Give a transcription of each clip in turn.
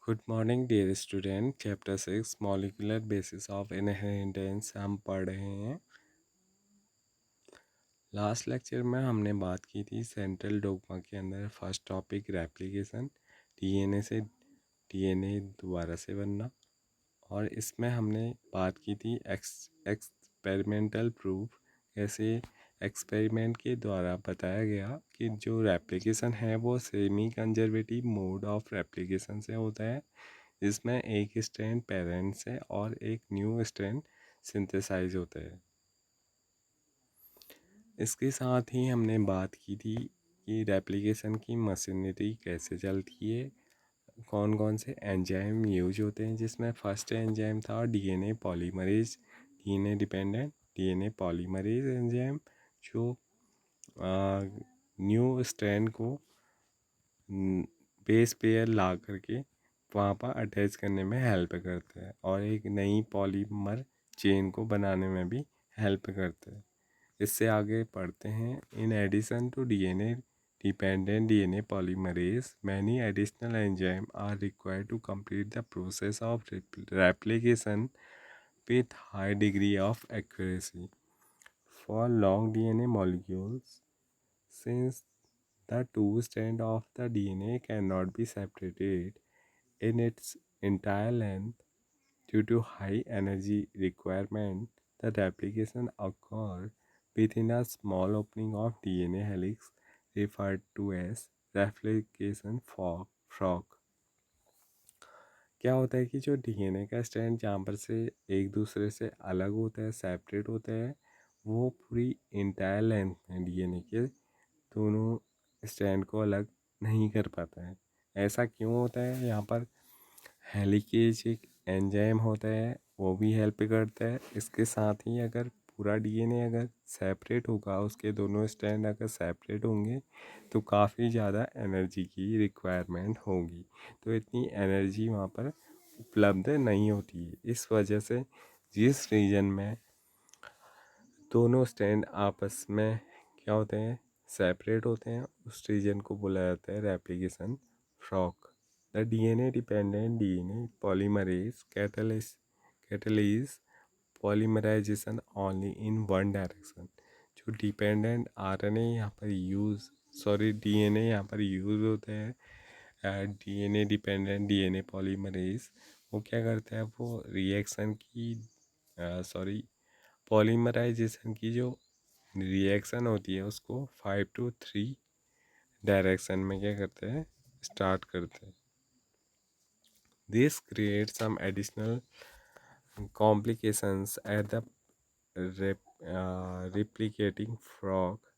Good morning dear student. Chapter 6 molecular basis of inheritance हम पढ़ रहे हैं। लास्ट लेक्चर में हमने बात की थी सेंट्रल डोग्मा के अंदर फर्स्ट टॉपिक रेप्लिकेशन, डीएनए से डीएनए दोबारा से बनना। और इसमें हमने बात की थी एक्सपेरिमेंटल प्रूफ, कैसे एक्सपेरिमेंट के द्वारा बताया गया कि जो रेप्लिकेशन है वो semi conservative mode of replication से होता है, जिसमें एक स्ट्रैंड पेरेंट से और एक न्यू स्ट्रैंड सिंथेसाइज होता है। इसके साथ ही हमने बात की थी कि रेप्लिकेशन की मशीनरी कैसे चलती है, कौन कौन से एंजाइम यूज होते हैं, जिसमें फर्स्ट एंजाइम था DNA polymerase, DNA dependent DNA polymerase enzyme, जो न्यू स्ट्रैंड को बेस पेयर ला करके वहाँ पर अटैच करने में हेल्प करता है और एक नई पॉलीमर चेन को बनाने में भी हेल्प करता है। इससे आगे पढ़ते हैं। In addition to DNA dependent DNA polymerase, many additional enzyme are required to complete the process of replication with high degree of accuracy. For long DNA molecules, since the two strands of the DNA cannot be separated in its entire length due to high energy requirement, the replication occurs within a small opening of DNA helix referred to as replication frog. क्या होता है कि जो DNA का strand जहाँ पर से एक दूसरे से अलग होता है, सेपरेट होता है, वो पूरी इंटायर लेंथ में डीएनए के दोनों स्ट्रैंड को अलग नहीं कर पाता है। ऐसा क्यों होता है? यहाँ पर हेलिकेज एक एंजाइम होता है, वो भी हेल्प करता है। इसके साथ ही अगर पूरा डीएनए अगर सेपरेट होगा, उसके दोनों स्ट्रैंड अगर सेपरेट होंगे तो काफ़ी ज़्यादा एनर्जी की रिक्वायरमेंट होगी, तो इतनी एनर्जी वहाँ पर उपलब्ध नहीं होती है। इस वजह से जिस रीजन में दोनों स्ट्रैंड आपस में क्या होते हैं, सेपरेट होते हैं, उस रीजन को बोला जाता है replication frock. The DNA dependent DNA polymerase catalyze polymerization only in one direction। जो डिपेंडेंट आरएनए यहाँ पर डीएनए यहाँ पर यूज़ होते हैं, डीएनए डिपेंडेंट डीएनए पॉलीमरेज वो क्या करता है, वो रिएक्शन की पॉलीमराइजेशन की जो रिएक्शन होती है उसको 5 to 3 डायरेक्शन में क्या करते हैं, स्टार्ट करते हैं। This create some additional complications at the replicating frog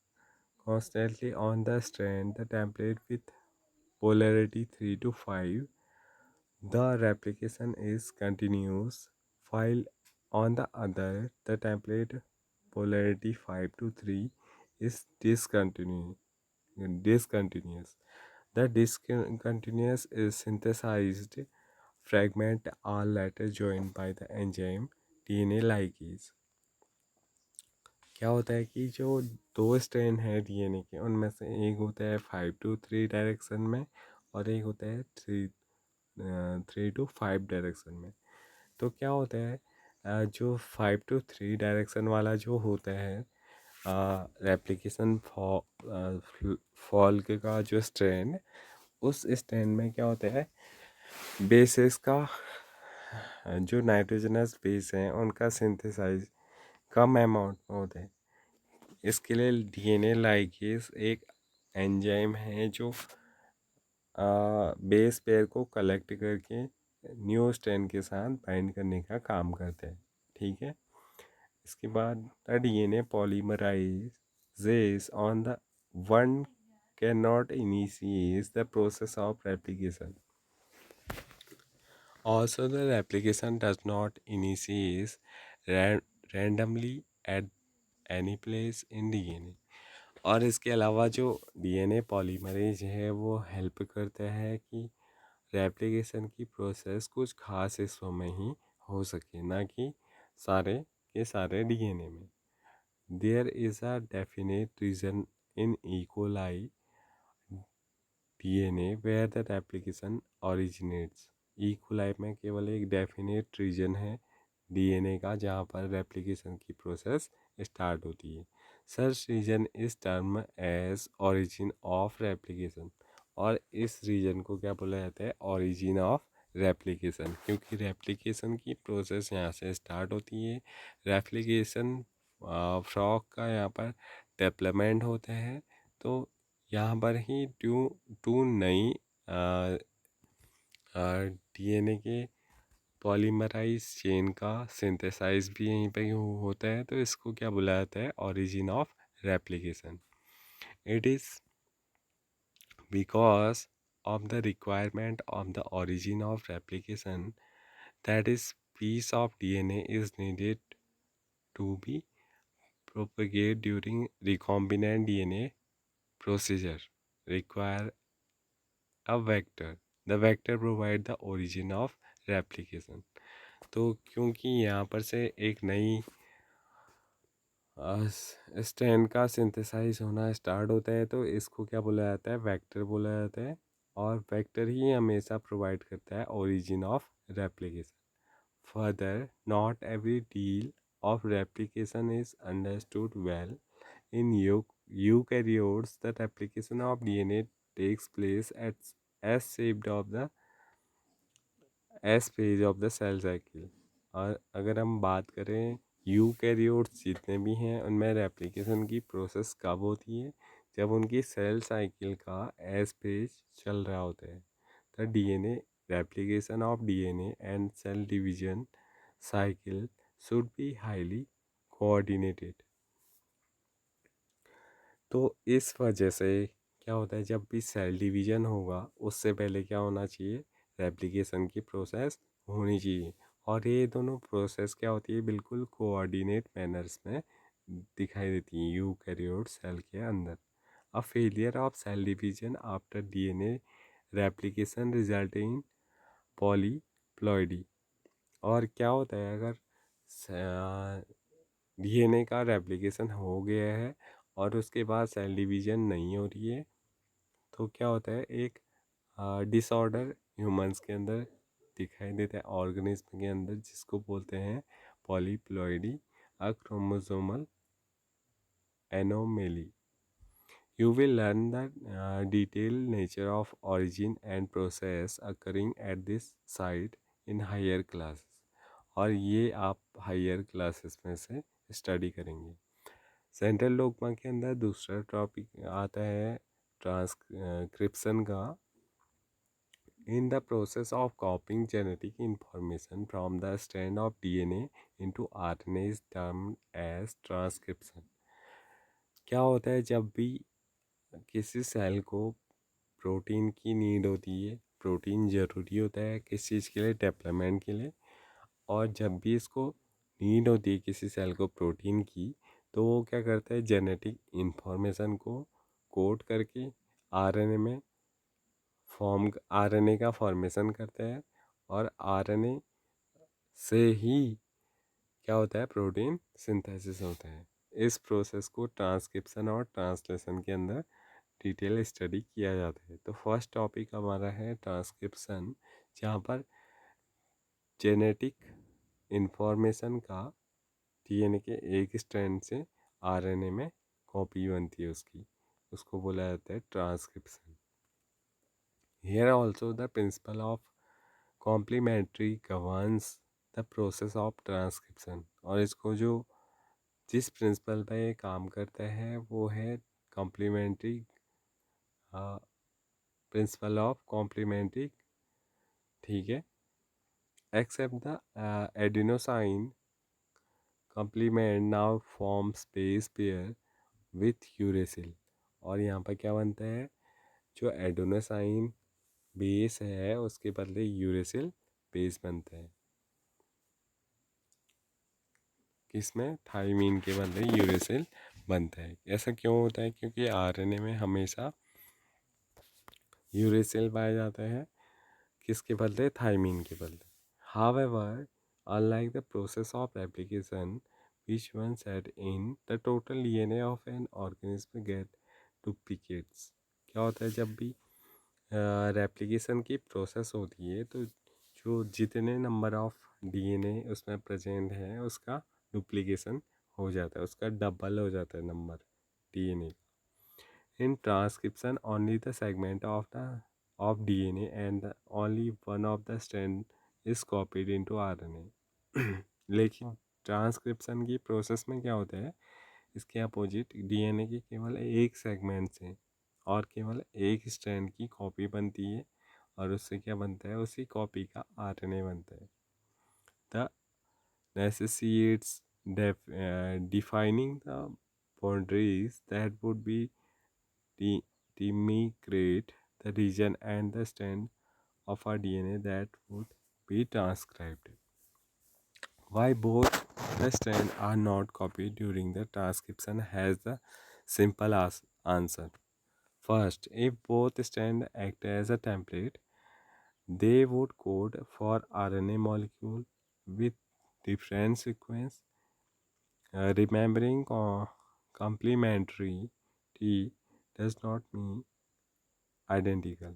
constantly on the strand the template with polarity 3 to 5. The replication is continuous, while on the other the template polarity 5 to 3 is discontinuous. The discontinuous is synthesized fragment are later joined by the enzyme DNA ligase। क्या होता है कि जो दो strand है DNA के, उनमें से एक होता है 5 to 3 डायरेक्शन में और एक होता है 3 to 5 डायरेक्शन में। तो क्या होता है, जो 5 to 3 डायरेक्शन वाला जो होता है रेप्लिकेशन फॉल का जो स्ट्रैंड, उस स्ट्रैंड में क्या होता है, बेसिस का जो नाइट्रोजनस बेस हैं उनका सिंथेसाइज कम अमाउंट में होता है। इसके लिए डीएनए लाइगेज एक एंजाइम है जो बेस पेयर को कलेक्ट करके न्यू स्ट्रैंड के साथ बाइंड करने का काम करते हैं। ठीक है। इसके बाद the DNA polymerase on the one can not initiate the process of replication. Also, the replication does not initiate randomly at any place in DNA। और इसके अलावा जो डीएनए पॉलीमरेज है वो हेल्प करता है कि रेप्लिकेशन की प्रोसेस कुछ खास हिस्सों में ही हो सके, ना कि सारे के सारे डीएनए में। There is a definite region in E coli DNA where the replication originates. E coli में केवल एक डेफिनेट रीजन है डीएनए का जहाँ पर रेप्लिकेशन की प्रोसेस स्टार्ट होती है। सर्च region is term as origin of replication, और इस रीजन को क्या बोला जाता है, ओरिजिन ऑफ रेप्लिकेशन, क्योंकि रेप्लिकेशन की प्रोसेस यहाँ से स्टार्ट होती है। रेप्लिकेशन फ्रॉग का यहाँ पर डेवलपमेंट होता है, तो यहाँ पर ही टू टू नई डीएनए के पॉलीमराइज चेन का सिंथेसाइज भी यहीं पे होता है, तो इसको क्या बोला जाता है, origin of replication. It is because of the requirement of the origin of replication that is piece of DNA is needed to be propagated during recombinant DNA procedure require a vector. The vector provide the origin of replication. तो क्योंकि यहाँ पर से एक नई strand का synthesise होना start होता है, तो इसको क्या बोला जाता है, वेक्टर बोला जाता है, और वेक्टर ही हमेशा प्रोवाइड करता है origin of replication. Further, not every deal of replication is understood well in eukaryotes. The replication of DNA takes place at S shaped of the S phase of the cell cycle. और अगर हम बात करें eukaryotes जितने भी हैं, उनमें replication की प्रोसेस कब होती है, जब उनकी सेल साइकिल का एस फेज चल रहा होता है। The DNA replication of DNA and cell division cycle should be highly coordinated. तो इस वजह से क्या होता है, जब भी सेल डिवीजन होगा उससे पहले क्या होना चाहिए, रेप्लिकेशन की प्रोसेस होनी चाहिए। और ये दोनों प्रोसेस क्या होती है, बिल्कुल कोऑर्डिनेट मैनर्स में दिखाई देती हैं यूकैरियोट सेल के अंदर। A failure of cell division after DNA replication result in polyploidy. और क्या होता है, अगर डीएनए का रेप्लिकेशन हो गया है और उसके बाद सेल डिवीजन नहीं हो रही है, तो क्या होता है, एक डिसऑर्डर ह्यूमंस के अंदर दिखाई देता है, ऑर्गेनिज्म के अंदर, जिसको बोलते हैं polyploidy, a chromosomal anomaly. You will learn the detailed nature of origin and process occurring at this site in higher classes. और ये आप हायर क्लासेस में से स्टडी करेंगे। सेंट्रल डोग्मा के अंदर दूसरा टॉपिक आता है ट्रांसक्रिप्शन का। In the process of copying genetic information from the strand of DNA into RNA is termed as transcription. क्या होता है, जब भी किसी सेल को प्रोटीन की नीड होती है, प्रोटीन ज़रूरी होता है किस चीज़ के लिए, डेवलपमेंट के लिए, और जब भी इसको नीड होती है किसी सेल को प्रोटीन की, तो वो क्या करता है, जेनेटिक इंफॉर्मेशन को कोड करके आरएनए में आरएनए का फॉर्मेशन करते हैं, और आरएनए से ही क्या होता है, प्रोटीन सिंथेसिस होता है। इस प्रोसेस को ट्रांसक्रिप्शन और ट्रांसलेशन के अंदर डिटेल स्टडी किया जाता है। तो फर्स्ट टॉपिक हमारा है ट्रांसक्रिप्शन, जहाँ पर जेनेटिक इंफॉर्मेशन का डीएनए के एक स्ट्रैंड से आरएनए में कॉपी बनती है उसको बोला जाता है transcription. Here also the principle of complementary governs the process of transcription. और इसको जो जिस प्रिंसिपल पे ये काम करता है वो है कॉम्प्लीमेंट्री प्रिंसिपल ऑफ कॉम्प्लीमेंट्री, ठीक है। Except the adenosine complement now forms base pair with uracil. और यहाँ पर क्या बनता है, जो एडिनोसाइन बेस है उसके बदले यूरेसिल बेस बनता है। किसमें, थायमीन के बदले यूरेसिल बनता है। ऐसा क्यों होता है, क्योंकि आरएनए में हमेशा यूरेसिल पाया जाता है, किसके बदले, थायमीन के बदले। However, unlike the process of replication which one said in the total DNA of an organism get duplicates। क्या होता है, जब भी रेप्लिकेशन की प्रोसेस होती है तो तो जितने नंबर ऑफ डीएनए उसमें प्रेजेंट है उसका डुप्लीकेशन हो जाता है, उसका डबल हो जाता है number DNA. In transcription only the segment of DNA and only one of the strand is copied into RNA. लेकिन ट्रांसक्रिप्शन की प्रोसेस में क्या होता है, इसके अपोजिट डीएनए के केवल एक सेगमेंट से और केवल एक स्ट्रैंड की कॉपी बनती है, और उससे क्या बनता है, उसी कॉपी का आरएनए बनता है। The necessitates defining the boundaries that would be de- demarcate the region and the strand of our DNA that would be transcribed. Why both the strands are not copied during the transcription has the simple answer. First, if both strands act as a template, they would code for RNA molecule with different sequence. Remembering complementary T does not mean identical.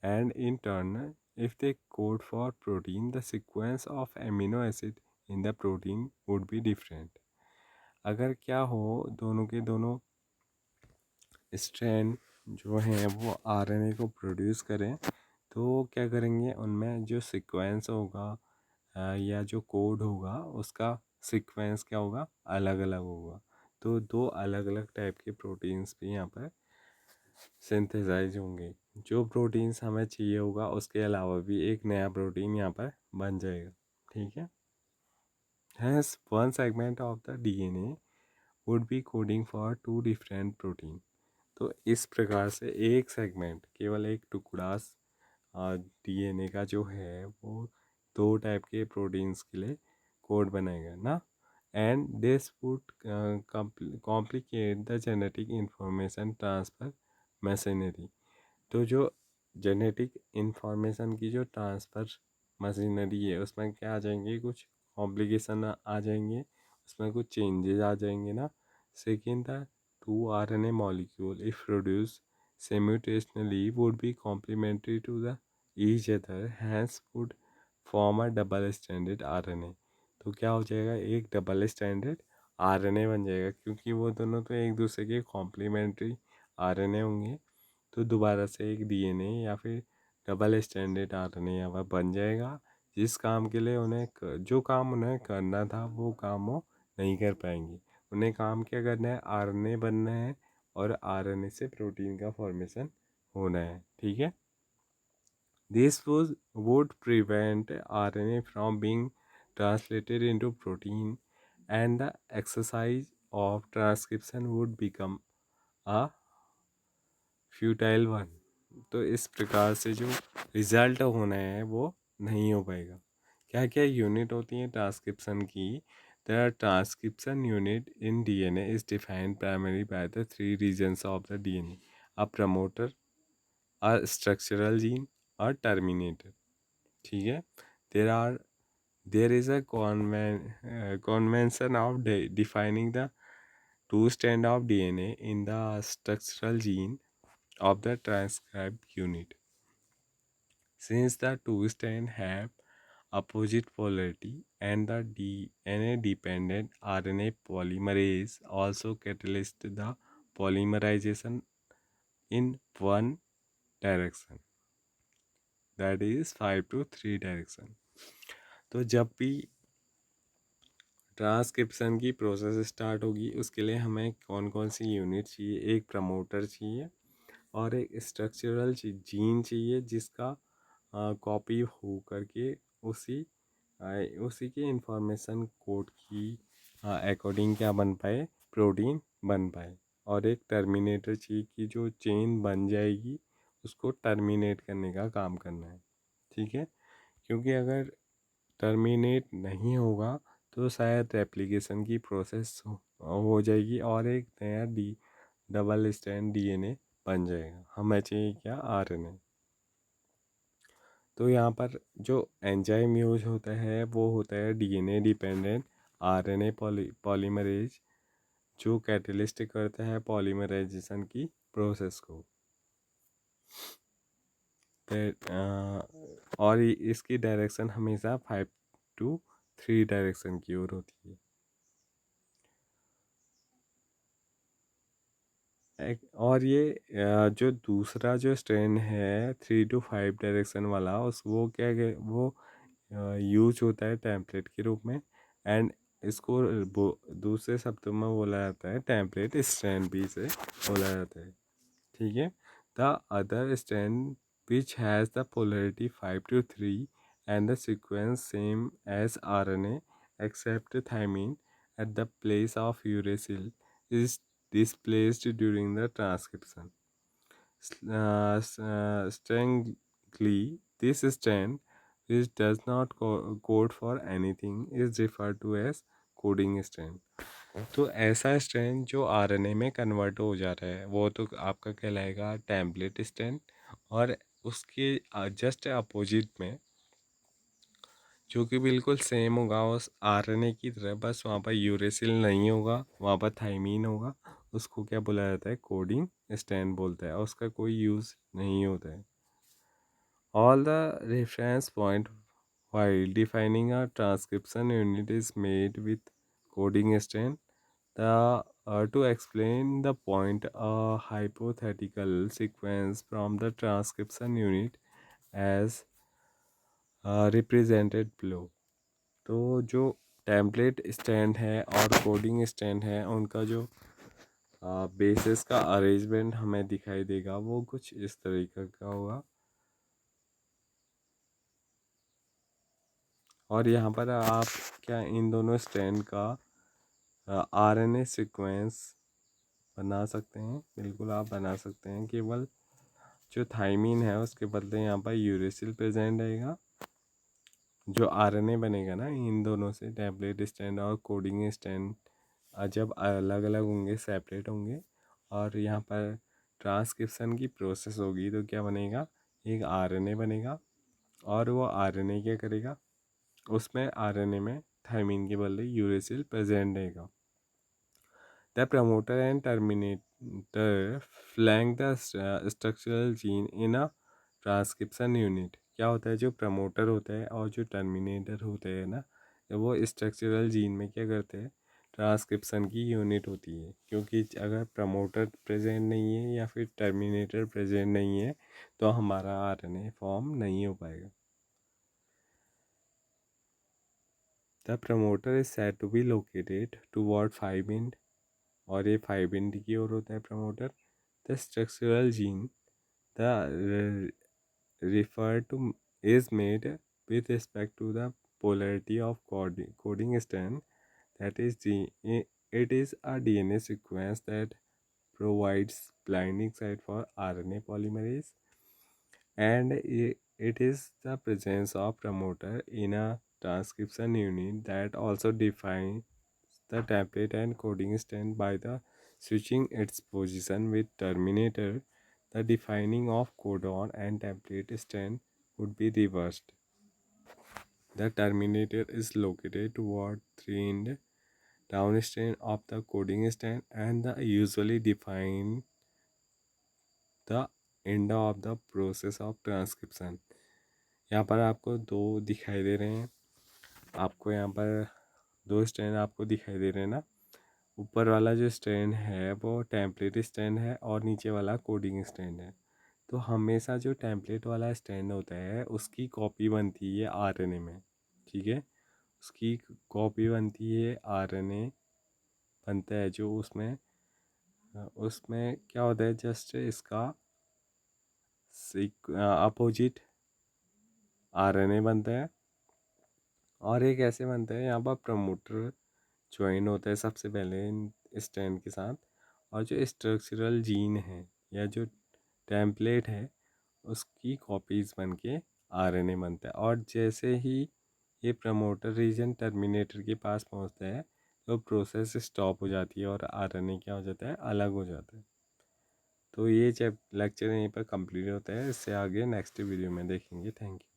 And in turn, if they code for protein, the sequence of amino acid in the protein would be different. अगर क्या हो, दोनों के दोनों strand जो हैं वो RNA को प्रोड्यूस करें, तो क्या करेंगे, उनमें जो सीक्वेंस होगा या जो कोड होगा उसका सीक्वेंस क्या होगा, अलग अलग होगा। तो दो अलग अलग टाइप के प्रोटीन्स भी यहाँ पर सिंथेसाइज होंगे। जो प्रोटीन्स हमें चाहिए होगा उसके अलावा भी एक नया प्रोटीन यहाँ पर बन जाएगा। ठीक है। Has one segment of the DNA would be coding for two different protein. तो इस प्रकार से एक सेगमेंट, केवल एक टुकड़ा डीएनए का जो है वो दो टाइप के प्रोटीन्स के लिए कोड बनाएगा ना। And this would complicate the genetic information transfer machinery. तो जो जेनेटिक इंफॉर्मेशन की जो ट्रांसफ़र मशीनरी है उसमें क्या आ जाएंगे, कुछ कॉम्प्लिकेशन आ जाएंगे, उसमें कुछ चेंजेस आ जाएंगे ना। Second, the two RNA molecule if produced simultaneously would be complementary to the each other, hence would form a double stranded RNA। तो क्या हो जाएगा, एक डबल स्टैंडर्ड आरएनए बन जाएगा, क्योंकि वो दोनों तो एक दूसरे के कॉम्प्लीमेंट्री आरएनए होंगे। तो दोबारा से एक डीएनए या फिर डबल स्टैंडर्ड आरएनए यहाँ पर बन जाएगा, जिस काम के लिए जो काम उन्हें करना था वो काम वो नहीं कर पाएंगे। उन्हें काम क्या करना है, आरएनए बनना है, और आरएनए से प्रोटीन का फॉर्मेशन होना है। ठीक है। This would prevent RNA from being translated into protein, and the exercise of transcription would become a futile one। तो इस प्रकार से जो रिजल्ट होना है वो नहीं हो पाएगा। क्या क्या यूनिट होती हैं ट्रांसक्रिप्शन की? The transcription unit in DNA is defined primarily by the three regions of the DNA: a promoter, a structural gene, a terminator। ठीक है। There is a convention of defining the two strand of DNA in the structural gene of the transcribed unit. Since the two strands have opposite polarity, and the DNA-dependent RNA polymerase also catalyzes the polymerization in one direction, that is 5 to 3 direction। तो जब भी transcription की process start होगी उसके लिए हमें कौन कौन सी यूनिट चाहिए, एक प्रमोटर चाहिए और एक स्ट्रक्चरल जीन चाहिए, जिसका कॉपी हो करके उसी उसी के इंफॉर्मेशन कोड की अकॉर्डिंग क्या बन पाए, प्रोटीन बन पाए। और एक टर्मिनेटर चाहिए कि जो चेन बन जाएगी उसको टर्मिनेट करने का काम करना है। ठीक है। क्योंकि अगर टर्मिनेट नहीं होगा तो शायद रेप्लिकेशन की प्रोसेस हो जाएगी और एक नया डबल स्ट्रैंड डीएनए बन जाएगा। हमें चाहिए क्या, आरएनए। तो यहाँ पर जो एंजाइम यूज होता है वो होता है डीएनए डिपेंडेंट आरएनए पॉलीमरेज, जो कैटलिस्ट करता है पॉलीमराइजेशन की प्रोसेस को। और इसकी डायरेक्शन हमेशा 5 to 3 डायरेक्शन की ओर होती है। और ये जो दूसरा जो स्ट्रैंड है 3 to 5 डायरेक्शन वाला, वो क्या वो यूज होता है टेम्पलेट के रूप में। एंड इसको दूसरे शब्दों में बोला जाता है टेम्पलेट स्ट्रैंड भी से बोला जाता है। ठीक है। The other strand which has the polarity 5 to 3 and the sequence same as RNA except thymine at the place of uracil is displaced during the transcription. Strangely, this strand, which does not code for anything, is referred to as coding strand. तो ऐसा strand जो RNA में convert हो जा रहा है वो तो आपका कहलाएगा टेम्पलेट स्ट्रैंड। और उसके जस्ट अपोजिट में जो कि बिल्कुल सेम होगा उस आरएनए की तरह, बस वहाँ पर यूरेसिल नहीं होगा, वहाँ पर थाइमीन होगा, उसको क्या बोला जाता है? कोडिंग स्ट्रैंड बोलता है, और उसका कोई यूज़ नहीं होता है। All the reference point while defining a transcription unit is made with coding strand. To explain the point, a hypothetical sequence from the transcription unit as represented below. तो जो टेम्पलेट स्टैंड है और coding stand है उनका जो basis का arrangement हमें दिखाई देगा वो कुछ इस तरीके का होगा। और यहाँ पर आप क्या इन दोनों स्टैंड का आरएनए सीक्वेंस बना सकते हैं? बिल्कुल आप बना सकते हैं। केवल जो थाइमीन है उसके बदले यहाँ पर यूरेसिल प्रेजेंट रहेगा। जो आरएनए बनेगा ना इन दोनों से, टैबलेट स्टैंड और कोडिंग स्टैंड जब अलग अलग होंगे, सेपरेट होंगे, और यहाँ पर ट्रांसक्रिप्शन की प्रोसेस होगी तो क्या बनेगा? एक आरएनए बनेगा। और वो आरएनए क्या करेगा? उसमें आरएनए में थाइमीन के बदले यूरेसिल प्रेजेंट रहेगा। The promoter and terminator flank the structural gene in a transcription unit. क्या होता है? जो प्रमोटर होता है और जो टर्मिनेटर होते हैं ना, वो स्ट्रक्चरल जीन में क्या करते हैं? ट्रांसक्रिप्शन की यूनिट होती है। क्योंकि अगर प्रमोटर प्रेजेंट नहीं है या फिर टर्मिनेटर प्रेजेंट नहीं है तो हमारा आरएनए फॉर्म नहीं हो पाएगा। The promoter is said to be located toward 5' और ये 5' की ओर होता है promoter. The structural gene the referred to is made with respect to the polarity of coding strand, that is it is a DNA sequence that provides binding site for RNA polymerase, and it is the presence of promoter in a transcription unit that also defines the template and coding strand by the switching its position with terminator. The defining of codon and template strand would be reversed. The terminator is located toward 3' downstream of the coding strand and the usually define the end of the process of transcription. यहाँ पर आपको दो दिखाई दे रहे हैं, आपको यहाँ पर दो स्ट्रैंड आपको दिखाई दे रहे हैं ना। ऊपर वाला जो स्ट्रैंड है वो टेम्पलेट स्ट्रैंड है और नीचे वाला कोडिंग स्ट्रैंड है। तो हमेशा जो टेम्पलेट वाला स्ट्रैंड होता है उसकी कॉपी बनती है आरएनए में। ठीक है, उसकी कॉपी बनती है आरएनए बनता है जो उसमें उसमें क्या होता है? जस्ट इसका अपोजिट आरएनए बनता है। और ये कैसे बनता है? यहाँ पर प्रमोटर ज्वाइन होता है सबसे पहले स्ट्रैंड के साथ, और जो स्ट्रक्चरल जीन है या जो टेम्पलेट है उसकी कॉपीज़ बन के आरएनए बनता है। और जैसे ही ये प्रमोटर रीजन टर्मिनेटर के पास पहुंचता है तो प्रोसेस स्टॉप हो जाती है और आरएनए क्या हो जाता है? अलग हो जाता है। तो ये जब लेक्चर यहीं पर कंप्लीट होता है, इससे आगे नेक्स्ट वीडियो में देखेंगे। Thank you.